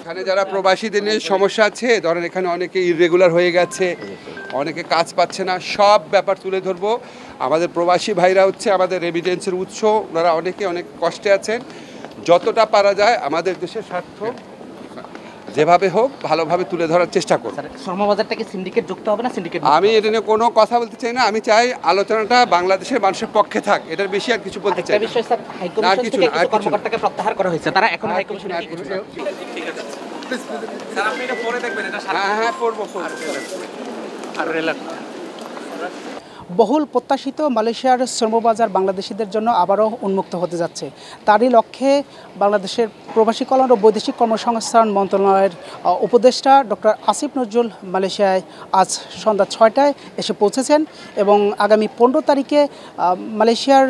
এখানে যারা প্রবাসীদের নিয়ে সমস্যা আছে, ধরেন এখানে অনেকে ইররেগুলার হয়ে গেছে, অনেকে কাজ পাচ্ছে না, সব ব্যাপার তুলে ধরবো। আমাদের প্রবাসী ভাইরা হচ্ছে আমাদের রেমিটেন্সের উৎস, ওনারা অনেকে অনেক কষ্টে আছেন। যতটা পারা যায় আমাদের দেশের স্বার্থ যেভাবে হোক ভালোভাবে তুলে ধরার চেষ্টা করব। শ্রমবাজারটাকে সিন্ডিকেট যুক্ত হবে না সিন্ডিকেট? আমি এটা নিয়ে কোনো কথা বলতে চাই না। আমি চাই আলোচনাটা বাংলাদেশের মানুষের পক্ষে থাক, এটার বেশি আর কিছু বলতে চাই না। বিষয় স্যার, হাই কমিশন থেকে কিছু কর্মকর্তাকে প্রত্যাহার করা হয়েছে, তারা এখন হাই কমিশনে কি করছে? ঠিক আছে স্যার, আপনি এটা পরে দেখবেন, এটা হ্যাঁ পড়বো আর রিল্যাক্স। বহুল প্রত্যাশিত মালয়েশিয়ার শ্রমবাজার বাংলাদেশিদের জন্য আবারও উন্মুক্ত হতে যাচ্ছে। তারই লক্ষ্যে বাংলাদেশের প্রবাসী কল্যাণ ও বৈদেশিক কর্মসংস্থান মন্ত্রণালয়ের উপদেষ্টা ডক্টর আসিফ নজরুল মালয়েশিয়ায় আজ সন্ধ্যা 6টায় এসে পৌঁছেছেন এবং আগামী 15 তারিখে মালয়েশিয়ার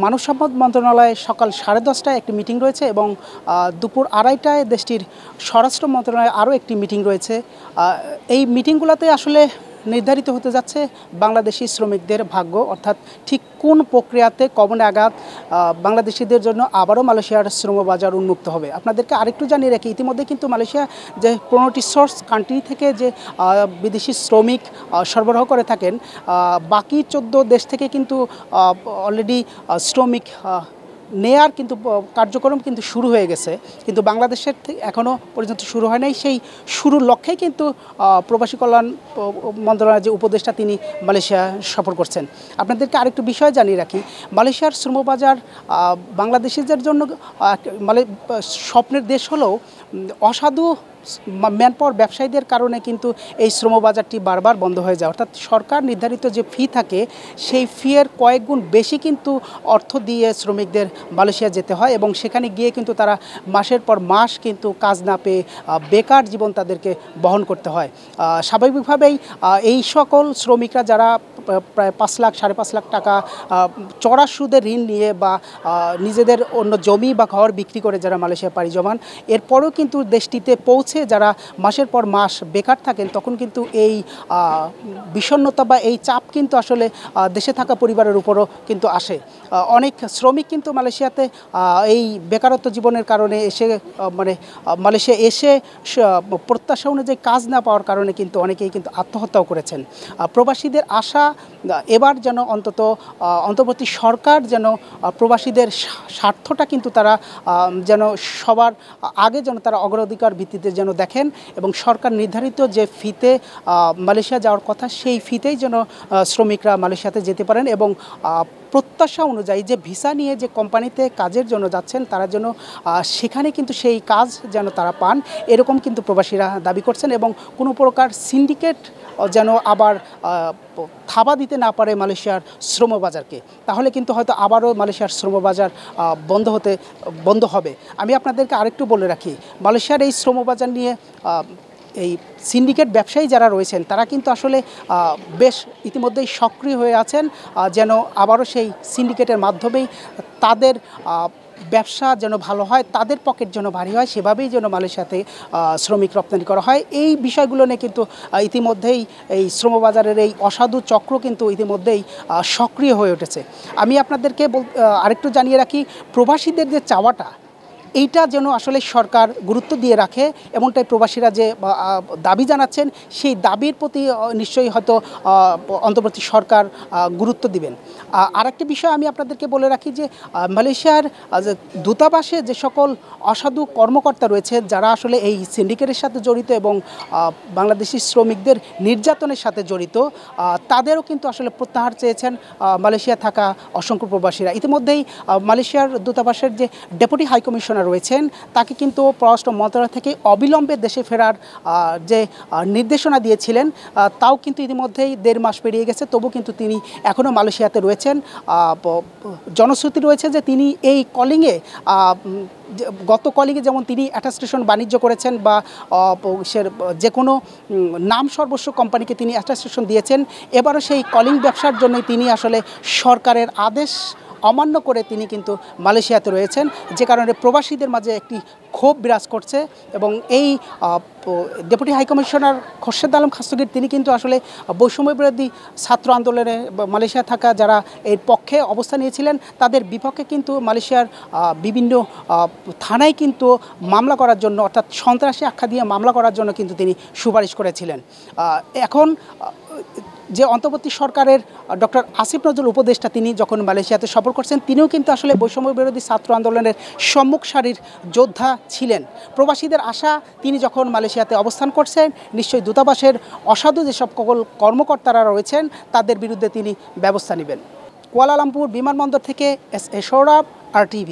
মানব সম্পদ মন্ত্রণালয়ে সকাল 10:30টায় একটি মিটিং রয়েছে এবং দুপুর 2:30টায় দেশটির স্বরাষ্ট্র মন্ত্রণালয়ে আরও একটি মিটিং রয়েছে। এই মিটিংগুলোতে আসলে নির্ধারিত হতে যাচ্ছে বাংলাদেশি শ্রমিকদের ভাগ্য, অর্থাৎ ঠিক কোন প্রক্রিয়াতে কবে নাগাদ বাংলাদেশিদের জন্য আবারও মালয়েশিয়ার শ্রমবাজার উন্মুক্ত হবে। আপনাদেরকে আরেকটু জানিয়ে রাখি, ইতিমধ্যে কিন্তু মালয়েশিয়া যে 15টি সোর্স কান্ট্রি থেকে যে বিদেশি শ্রমিক সরবরাহ করে থাকেন, বাকি 14 দেশ থেকে কিন্তু অলরেডি শ্রমিক নেয়ার কিন্তু কার্যক্রম কিন্তু শুরু হয়ে গেছে, কিন্তু বাংলাদেশের এখনও পর্যন্ত শুরু হয় নাই। সেই শুরুর লক্ষ্যেই কিন্তু প্রবাসী কল্যাণ মন্ত্রণালয়ের যে উপদেষ্টা তিনি মালয়েশিয়া সফর করছেন। আপনাদেরকে আরেকটু বিষয় জানিয়ে রাখি, মালয়েশিয়ার শ্রমবাজার বাংলাদেশিদের জন্য মানে স্বপ্নের দেশ হলেও অসাধু ম্যানপাওয়ার ব্যবসায়ীদের কারণে কিন্তু এই শ্রমবাজারটি বারবার বন্ধ হয়ে যায়। অর্থাৎ সরকার নির্ধারিত যে ফি থাকে সেই ফিয়ের কয়েক গুণ বেশি কিন্তু অর্থ দিয়ে শ্রমিকদের মালয়েশিয়া যেতে হয় এবং সেখানে গিয়ে কিন্তু তারা মাসের পর মাস কিন্তু কাজ না পেয়ে বেকার জীবন তাদেরকে বহন করতে হয়। স্বাভাবিকভাবেই এই সকল শ্রমিকরা যারা প্রায় 5 লাখ 5.5 লাখ টাকা চড়া সুদে ঋণ নিয়ে বা নিজেদের অন্য জমি বা ঘর বিক্রি করে যারা মালয়েশিয়া পাড়ি জমান, এরপরেও কিন্তু দেশটিতে পৌঁছে যারা মাসের পর মাস বেকার থাকেন, তখন কিন্তু এই বিষণ্ণতা বা এই চাপ কিন্তু আসলে দেশে থাকা পরিবারের উপরও কিন্তু আসে। অনেক শ্রমিক কিন্তু মালয়েশিয়াতে এই বেকারত্ব জীবনের কারণে এসে মালয়েশিয়া এসে প্রত্যাশা অনুযায়ী কাজ না পাওয়ার কারণে কিন্তু অনেকেই কিন্তু আত্মহত্যাও করেছেন। প্রবাসীদের আশা এবার যেন অন্তর্বর্তী সরকার যেন প্রবাসীদের স্বার্থটা কিন্তু তারা যেন সবার আগে যেন তারা অগ্রাধিকার ভিত্তিতে যেন দেখেন এবং সরকার নির্ধারিত যে ফিতে মালয়েশিয়া যাওয়ার কথা সেই ফিতেই যেন শ্রমিকরা মালয়েশিয়াতে যেতে পারেন এবং প্রত্যাশা অনুযায়ী যে ভিসা নিয়ে যে কোম্পানিতে কাজের জন্য যাচ্ছেন তারা যেন সেখানে কিন্তু সেই কাজ যেন তারা পান, এরকম কিন্তু প্রবাসীরা দাবি করছেন এবং কোনো প্রকার সিন্ডিকেট যেন আবার থাবা দিতে না পারে মালয়েশিয়ার শ্রমবাজারকে, তাহলে কিন্তু হয়তো আবারও মালয়েশিয়ার শ্রমবাজার বন্ধ হবে। আমি আপনাদেরকে আরেকটু বলে রাখি, মালয়েশিয়ার এই শ্রমবাজার নিয়ে এই সিন্ডিকেট ব্যবসায়ী যারা রয়েছেন তারা কিন্তু আসলে বেশ ইতিমধ্যেই সক্রিয় হয়ে আছেন, যেন আবারও সেই সিন্ডিকেটের মাধ্যমেই তাদের ব্যবসা যেন ভালো হয়, তাদের পকেট যেন ভারী হয়, সেভাবেই যেন মালয়েশিয়াতে শ্রমিক রপ্তানি করা হয়। এই বিষয়গুলো নিয়ে কিন্তু ইতিমধ্যেই এই শ্রমবাজারের এই অসাধু চক্র কিন্তু ইতিমধ্যেই সক্রিয় হয়ে উঠেছে। আমি আপনাদেরকে আরেকটু জানিয়ে রাখি, প্রবাসীদের যে চাওয়াটা এইটা যেন আসলে সরকার গুরুত্ব দিয়ে রাখে, এমনটাই প্রবাসীরা যে দাবি জানাচ্ছেন সেই দাবির প্রতি নিশ্চয়ই হয়তো অন্তর্বর্তী সরকার গুরুত্ব দিবেন। আরেকটি বিষয় আমি আপনাদেরকে বলে রাখি যে মালয়েশিয়ার দূতাবাসে যে সকল অসাধু কর্মকর্তা রয়েছে যারা আসলে এই সিন্ডিকেটের সাথে জড়িত এবং বাংলাদেশি শ্রমিকদের নির্যাতনের সাথে জড়িত, তাদেরও কিন্তু আসলে প্রত্যাহার চেয়েছেন মালয়েশিয়া থাকা অসংখ্য প্রবাসীরা। ইতিমধ্যেই মালয়েশিয়ার দূতাবাসের যে ডেপুটি হাই কমিশনার রয়েছেন তাকে কিন্তু পররাষ্ট্র মন্ত্রণালয় থেকে অবিলম্বে দেশে ফেরার যে নির্দেশনা দিয়েছিলেন তাও কিন্তু ইতিমধ্যেই 1.5 মাস পেরিয়ে গেছে, তবু কিন্তু তিনি এখনও মালয়েশিয়াতে রয়েছেন। জনশ্রুতি রয়েছে যে তিনি এই কলিংয়ে গত কলিংয়ে যেমন তিনি অ্যাটাস্টেশন বাণিজ্য করেছেন বা যে কোনো নাম সর্বস্ব কোম্পানিকে তিনি অ্যাটাস্টেশন দিয়েছেন, এবারও সেই কলিং ব্যবসার জন্যই তিনি আসলে সরকারের আদেশ অমান্য করে তিনি কিন্তু মালয়েশিয়াতে রয়েছেন, যে কারণে প্রবাসীদের মাঝে একটি ক্ষোভ বিরাজ করছে। এবং এই ডেপুটি হাইকমিশনার খোরশেদ আলম খাস্তগির তিনি কিন্তু আসলে বৈষম্য বিরোধী ছাত্র আন্দোলনে মালয়েশিয়া থাকা যারা এর পক্ষে অবস্থান নিয়েছিলেন তাদের বিপক্ষে কিন্তু মালয়েশিয়ার বিভিন্ন থানায় কিন্তু মামলা করার জন্য, অর্থাৎ সন্ত্রাসী আখ্যা দিয়ে মামলা করার জন্য কিন্তু তিনি সুপারিশ করেছিলেন। এখন যে অন্তর্বর্তী সরকারের ডক্টর আসিফ নজরুল উপদেষ্টা তিনি যখন মালয়েশিয়াতে সফর করছেন, তিনিও কিন্তু আসলে বৈষম্য বিরোধী ছাত্র আন্দোলনের সম্মুখ সারির যোদ্ধা ছিলেন। প্রবাসীদের আশা তিনি যখন মালয়েশিয়াতে অবস্থান করছেন, নিশ্চয়ই দূতাবাসের অসাধু যে সকল কর্মকর্তারা রয়েছেন তাদের বিরুদ্ধে তিনি ব্যবস্থা নেবেন। কুয়ালালামপুর বিমানবন্দর থেকে এস এ সৌরভ, RTV।